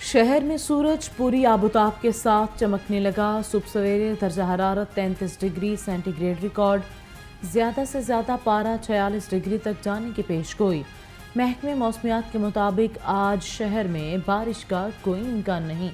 شہر میں سورج پوری آبوتاب کے ساتھ چمکنے لگا۔ صبح سویرے درجہ حرارت 33 ڈگری سینٹی گریڈ ریکارڈ، زیادہ سے زیادہ پارہ 46 ڈگری تک جانے کی پیش گوئی۔ محکمہ موسمیات کے مطابق آج شہر میں بارش کا کوئی امکان نہیں۔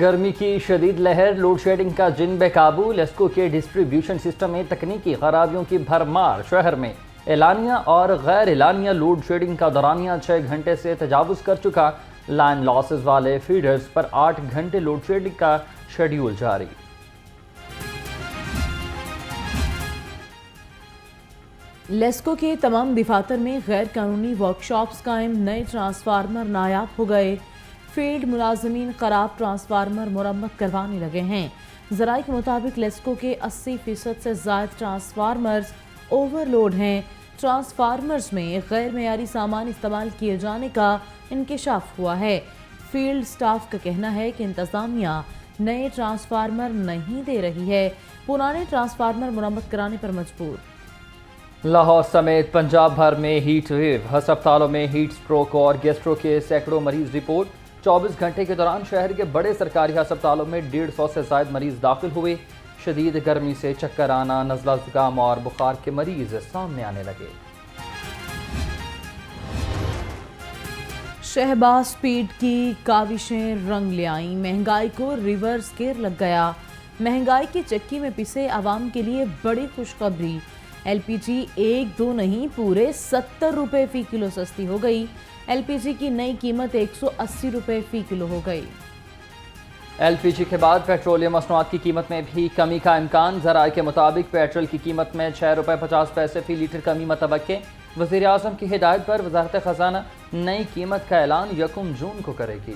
گرمی کی شدید لہر، لوڈ شیڈنگ کا جن بے قابو، لیسکو کے ڈسٹریبیوشن سسٹم میں تکنیکی خرابیوں کی بھرمار۔ شہر میں اعلانیہ اور غیر اعلانیہ لوڈ شیڈنگ کا دورانیہ 6 گھنٹے سے تجاوز کر چکا۔ لائن لاسز والے فیڈرز پر 8 گھنٹے لوڈ شیڈنگ کا شیڈیول جاری۔ لیسکو کے تمام دفاتر میں غیر قانونی ورکشاپس قائم، نئے ٹرانسفارمر نایاب ہو گئے۔ فیلڈ ملازمین خراب ٹرانسفارمر مرمت کروانے لگے ہیں۔ ذرائع کے مطابق لیسکو کے 80% سے زائد ٹرانسفارمرز اوور لوڈ ہیں۔ ٹرانسفارمرز میں غیر معیاری سامان استعمال کیے جانے کا انکشاف ہوا ہے۔ فیلڈ سٹاف کا کہنا ہے کہ انتظامیہ نئے ٹرانسفارمر نہیں دے رہی ہے، پرانے ٹرانسفارمر مرمت کرانے پر مجبور۔ لاہور سمیت پنجاب بھر میں ہیٹ ویو، ہسپتالوں میں ہیٹ سٹروک اور گیسٹرو کے سینکڑوں مریض رپورٹ۔ 24 گھنٹے کے دوران شہر کے بڑے سرکاری ہسپتالوں میں 150 سے زائد مریض داخل ہوئے۔ شدید گرمی سے چکر آنا، نزلہ زکام اور بخار کے مریض سامنے آنے لگے۔ شہباز سپیڈ کی کاوشیں رنگ لے آئیں، مہنگائی کو ریورس گیئر لگ گیا۔ مہنگائی کی چکی میں پسے عوام کے لیے بڑی خوشخبری، ایل پی جی 1-2 نہیں پورے 70 روپے فی کلو سستی ہو گئی۔ ایل پی جی کی نئی قیمت 180 روپے فی کلو ہو گئی۔ ایل پی جی کے بعد پیٹرولیم مصنوعات کی قیمت میں بھی کمی کا امکان۔ ذرائع کے مطابق پیٹرول کی قیمت میں 6 روپے 50 پیسے فی لیٹر کمی متوقع۔ وزیر اعظم کی ہدایت پر وزارت خزانہ نئی قیمت کا اعلان 1 جون کو کرے گی۔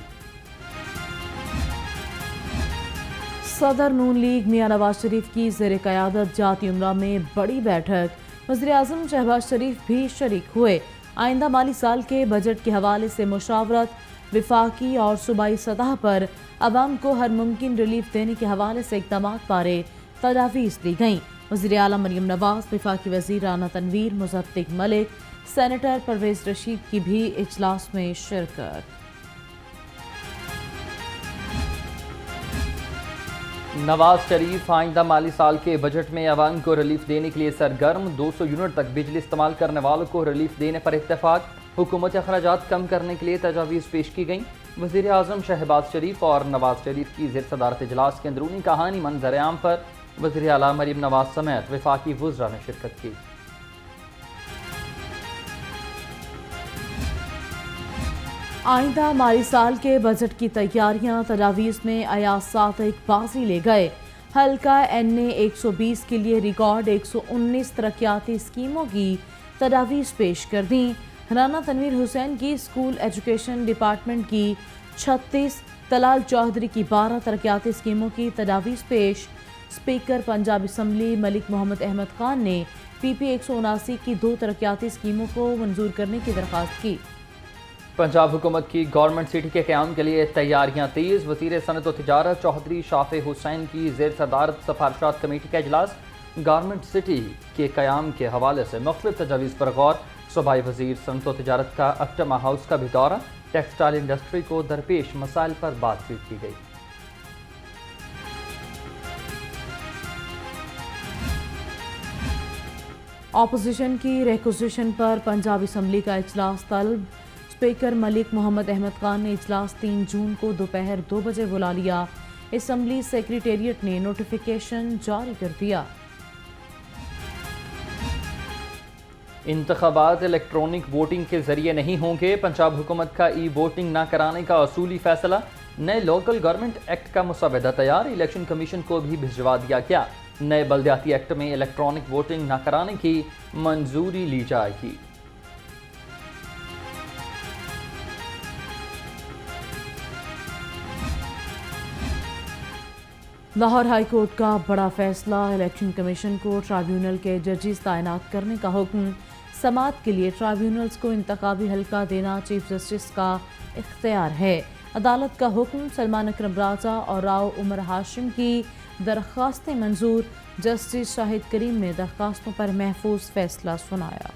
صدر نون لیگ میاں نواز شریف کی زیر قیادت جاتی امرہ میں بڑی بیٹھک، وزیر اعظم شہباز شریف بھی شریک ہوئے۔ آئندہ مالی سال کے بجٹ کے حوالے سے مشاورت، وفاقی اور صوبائی سطح پر عوام کو ہر ممکن ریلیف دینے کے حوالے سے اقدامات بارے تجاویز دی گئیں۔ وزیر اعلیٰ مریم نواز، وفاقی وزیر رانا تنویر، مصدق ملک، سینیٹر پرویز رشید کی بھی اجلاس میں شرکت۔ نواز شریف آئندہ مالی سال کے بجٹ میں عوام کو ریلیف دینے کے لیے سرگرم، 200 یونٹ تک بجلی استعمال کرنے والوں کو ریلیف دینے پر اتفاق۔ حکومتی اخراجات کم کرنے کے لیے تجاویز پیش کی گئیں۔ وزیر اعظم شہباز شریف اور نواز شریف کی زیر صدارت اجلاس کی اندرونی کہانی منظر عام پر وزیر اعلیٰ مریم نواز سمیت وفاقی وزراء نے شرکت کی۔ آئندہ مالی سال کے بجٹ کی تیاریاں، تجاویز میں ایاز صادق ایک بازی لے گئے۔ حلقہ این اے 120 کے لیے ریکارڈ 119 ترقیاتی اسکیموں کی تجاویز پیش کر دیں۔ رانا تنویر حسین کی اسکول ایجوکیشن ڈپارٹمنٹ کی 36، طلال چودھری کی 12 ترقیاتی اسکیموں کی تجاویز پیش۔ اسپیکر پنجاب اسمبلی ملک محمد احمد خان نے پی پی 179 کی 2 ترقیاتی اسکیموں کو منظور کرنے کی درخواست کی۔ پنجاب حکومت کی گورنمنٹ سٹی کے قیام کے لیے تیاریاں تیز، وزیر صنعت و تجارت چودھری شافع حسین کی زیر صدارت سفارشات کمیٹی کا اجلاس۔ گورنمنٹ سٹی کے قیام کے حوالے سے مختلف تجاویز پر غور۔ صوبائی وزیر صنعت و تجارت کا اکٹما ہاؤس کا بھی دورہ، ٹیکسٹائل انڈسٹری کو درپیش مسائل پر بات چیت کی گئی۔ اپوزیشن کی ریکوزیشن پر پنجاب اسمبلی کا اجلاس طلب، اسپیکر ملک محمد احمد خان نے اجلاس 3 جون کو دوپہر 2 بجے بلا لیا۔ اسمبلی سیکریٹریٹ نے نوٹیفیکیشن جاری کر دیا۔ انتخابات الیکٹرانک ووٹنگ کے ذریعے نہیں ہوں گے، پنجاب حکومت کا ای ووٹنگ نہ کرانے کا اصولی فیصلہ۔ نئے لوکل گورنمنٹ ایکٹ کا مسودہ تیار، الیکشن کمیشن کو بھی بھجوا دیا گیا۔ نئے بلدیاتی ایکٹ میں الیکٹرانک ووٹنگ نہ کرانے کی منظوری لی جائے گی۔ لاہور ہائی کورٹ کا بڑا فیصلہ، الیکشن کمیشن کو ٹرائیبیونل کے ججز تعینات کرنے کا حکم۔ سماعت کے لیے ٹرائیبیونلز کو انتخابی حلقہ دینا چیف جسٹس کا اختیار ہے۔ عدالت کا حکم، سلمان اکرم راجہ اور راؤ عمر ہاشم کی درخواستیں منظور، جسٹس شاہد کریم نے درخواستوں پر محفوظ فیصلہ سنایا۔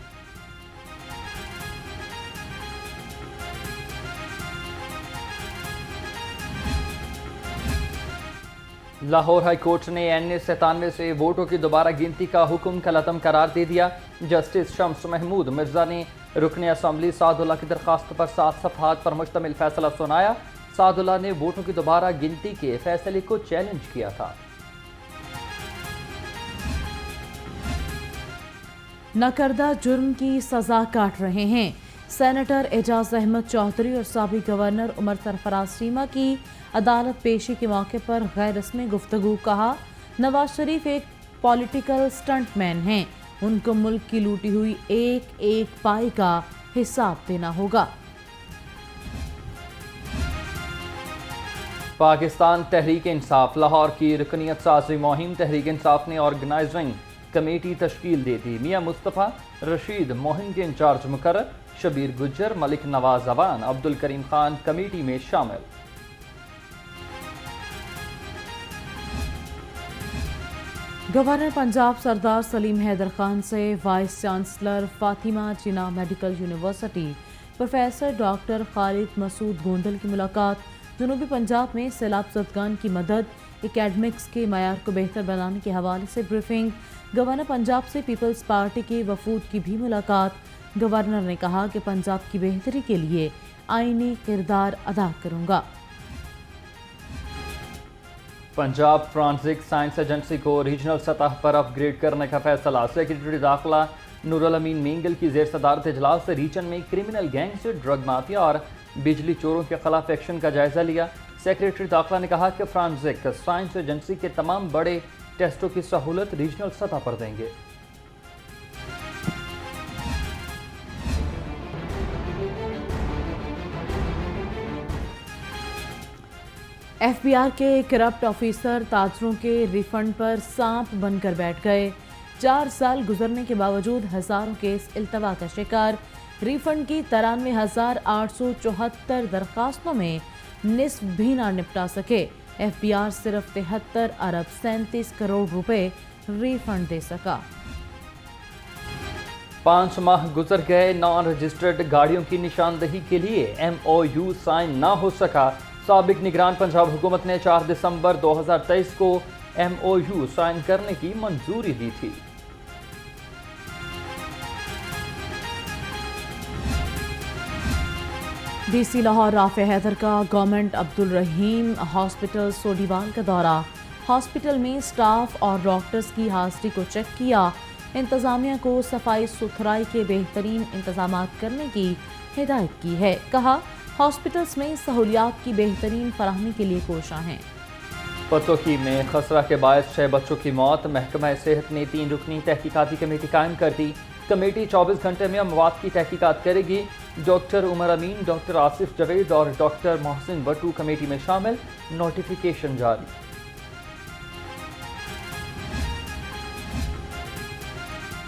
لاہور ہائی کورٹ نے N97 سے ووٹوں کی دوبارہ گنتی کا حکم کالعدم قرار دے دیا۔ جسٹس شمس محمود مرزا نے رکن اسمبلی سعد اللہ کی درخواست پر 7 صفحات پر مشتمل فیصلہ سنایا۔ سعد اللہ نے ووٹوں کی دوبارہ گنتی کے فیصلے کو چیلنج کیا تھا۔ نہ کردہ جرم کی سزا کاٹ رہے ہیں۔ سینیٹر اعجاز احمد چودھری اور سابق گورنر عمر سرفراز چیمہ کی عدالت پیشی کے موقع پر غیر رسمی گفتگو۔ کہا، نواز شریف ایک پولیٹیکل سٹنٹ مین ہیں، ان کو ملک کی لوٹی ہوئی ایک ایک پائی کا حساب دینا ہوگا۔ پاکستان تحریک انصاف لاہور کی رکنیت سازی مہم تحریک انصاف نے آرگنائزنگ کمیٹی تشکیل دے دی۔ میاں مصطفیٰ رشید مہم کے انچارج مقرر، شبیر گجر، ملک نواز اوان، عبدالکریم خان کمیٹی میں شامل۔ گورنر پنجاب سردار سلیم حیدر خان سے وائس چانسلر فاطمہ جناح میڈیکل یونیورسٹی پروفیسر ڈاکٹر خالد مسعود گوندل کی ملاقات۔ جنوبی پنجاب میں سیلاب زدگان کی مدد، اکیڈمکس کے معیار کو بہتر بنانے کے حوالے سے بریفنگ۔ گورنر پنجاب سے پیپلز پارٹی کے وفود کی بھی ملاقات۔ گورنر نے کہا کہ پنجاب کی بہتری کے لیے آئینی کردار ادا کروں گا۔ پنجاب فرانسک سائنس ایجنسی کو ریجنل سطح پر اپ گریڈ کرنے کا فیصلہ۔ سیکرٹری داخلہ نور الامین مینگل کی زیر صدارت اجلاس سے ریجن میں کرمنل گینگ سے ڈرگ مافیا اور بجلی چوروں کے خلاف ایکشن کا جائزہ لیا۔ سیکرٹری داخلہ نے کہا کہ فرانسک سائنس ایجنسی کے تمام بڑے ٹیسٹوں کی سہولت ریجنل سطح پر دیں گے۔ ایف بی آر کے کرپٹ آفیسر تاجروں کے ریفنڈ پر سانپ بن کر بیٹھ گئے۔ 4 سال گزرنے کے باوجود ہزاروں کیس التوا کا شکار۔ ریفنڈ کی 93,874 درخواستوں میں نصف بھی نہ نپٹا سکے۔ ایف بی آر صرف 73 ارب 37 کروڑ روپے ریفنڈ دے سکا۔ 5 ماہ گزر گئے، نان رجسٹرڈ گاڑیوں کی نشاندہی کے لیے MOU سائن نہ ہو سکا۔ سابق نگران پنجاب حکومت نے 4 دسمبر 2023 کو MOU سائن کرنے کی منظوری دی تھی۔ ڈی سی لاہور رافع حیدر کا گورنمنٹ عبدالرحیم ہاسپٹل سوڈیوال کا دورہ۔ ہاسپٹل میں سٹاف اور ڈاکٹرز کی حاضری کو چیک کیا۔ انتظامیہ کو صفائی ستھرائی کے بہترین انتظامات کرنے کی ہدایت کی ہے۔ کہا، ہاسپٹلز میں سہولیات کی بہترین فراہمی کے لیے کوشاں ہیں۔ پتوکی میں خسرہ کے باعث 6 بچوں کی موت۔ محکمہ صحت نے 3 رکنی تحقیقاتی کمیٹی قائم کر دی۔ کمیٹی 24 گھنٹے میں اموات کی تحقیقات کرے گی۔ ڈاکٹر عمر امین، ڈاکٹر آصف جاوید اور ڈاکٹر محسن بٹو کمیٹی میں شامل۔ نوٹیفیکیشن جاری۔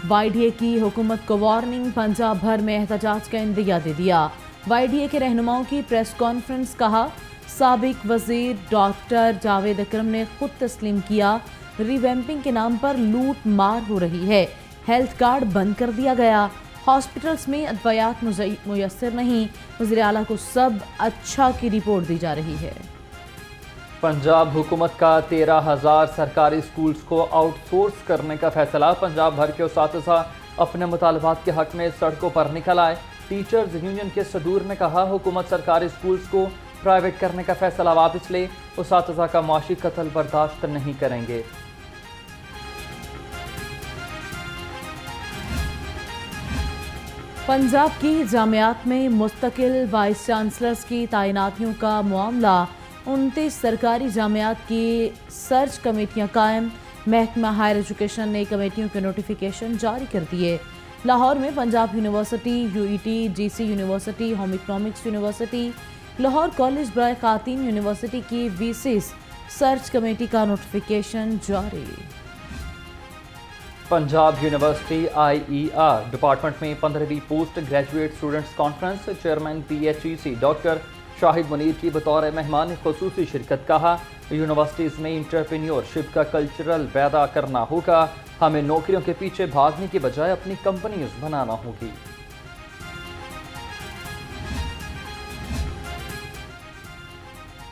وائی ڈی اے کی حکومت کو وارننگ، پنجاب بھر میں احتجاج کا عندیہ دے دیا۔ وائی ڈی اے کے رہنماؤں کی پریس کانفرنس۔ کہا، سابق وزیر ڈاکٹر جاوید اکرم نے خود تسلیم کیا، ریویمپنگ کے نام پر لوٹ مار ہو رہی ہے۔ ہیلتھ کارڈ بند کر دیا گیا۔ ہاسپٹلز میں ادویات میسر نہیں۔ وزیر اعلیٰ کو سب اچھا کی رپورٹ دی جا رہی ہے۔ پنجاب حکومت کا 13,000 سرکاری سکولز کو آؤٹ سورس کرنے کا فیصلہ۔ پنجاب بھر کے اساتذہ اپنے مطالبات کے حق میں سڑکوں پر نکل آئے۔ ٹیچرز یونین کے صدور نے کہا، حکومت سرکاری سکولز کو پرائیویٹ کرنے کا فیصلہ واپس لے، اساتذہ کا معاشی قتل برداشت نہیں کریں گے۔ پنجاب کی جامعات میں مستقل وائس چانسلرز کی تعیناتیوں کا معاملہ۔ 29 سرکاری جامعات کی سرچ کمیٹیاں قائم۔ محکمہ ہائر ایجوکیشن نے کمیٹیوں کے نوٹیفیکیشن جاری کر دیے۔ لاہور میں Punjab university, UET، GC university, home economics university, Lahore college برائے خواتین یونیورسٹی کی VCs سرچ کمیٹی کا نوٹیفیکیشن جاری۔ پنجاب یونیورسٹی IER ڈپارٹمنٹ میں 15ویں post graduate students conference. Chairman PHEC doctor Shahid Munir کی بطور مہمان خصوصی شرکت۔ کہا، یونیورسٹیز میں انٹرپرینیورشپ کا کلچرل پیدا کرنا ہوگا، ہمیں نوکریوں کے پیچھے بھاگنے کی بجائے اپنی کمپنیز بنانا ہوگی۔